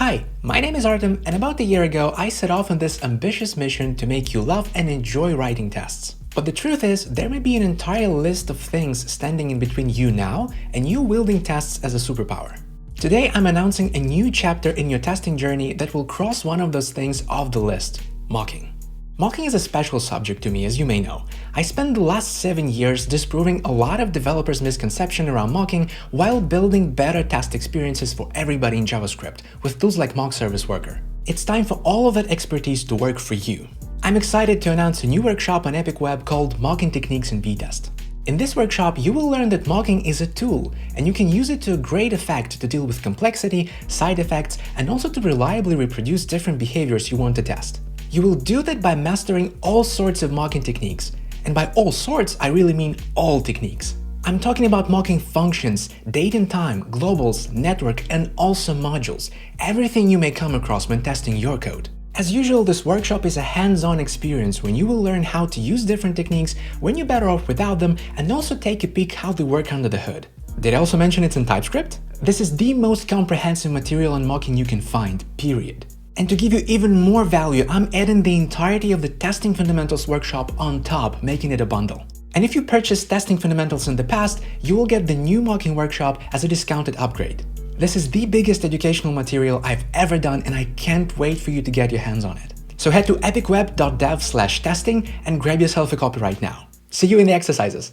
Hi, my name is Artem, and about a year ago I set off on this ambitious mission to make you love and enjoy writing tests. But the truth is, there may be an entire list of things standing in between you now and you wielding tests as a superpower. Today I'm announcing a new chapter in your testing journey that will cross one of those things off the list: mocking. Mocking is a special subject to me, as you may know. I spent the last 7 years disproving a lot of developers' misconception around mocking while building better test experiences for everybody in JavaScript with tools like Mock Service Worker. It's time for all of that expertise to work for you. I'm excited to announce a new workshop on Epic Web called Mocking Techniques in Vitest. In this workshop, you will learn that mocking is a tool, and you can use it to a great effect to deal with complexity, side effects, and also to reliably reproduce different behaviors you want to test. You will do that by mastering all sorts of mocking techniques. And by all sorts, I really mean all techniques. I'm talking about mocking functions, date and time, globals, network, and also modules. Everything you may come across when testing your code. As usual, this workshop is a hands-on experience when you will learn how to use different techniques, when you're better off without them, and also take a peek how they work under the hood. Did I also mention it's in TypeScript? This is the most comprehensive material on mocking you can find, period. And to give you even more value, I'm adding the entirety of the Testing Fundamentals workshop on top, making it a bundle. And if you purchased Testing Fundamentals in the past, you will get the new mocking workshop as a discounted upgrade. This is the biggest educational material I've ever done, and I can't wait for you to get your hands on it. So head to epicweb.dev/testing and grab yourself a copy right now. See you in the exercises.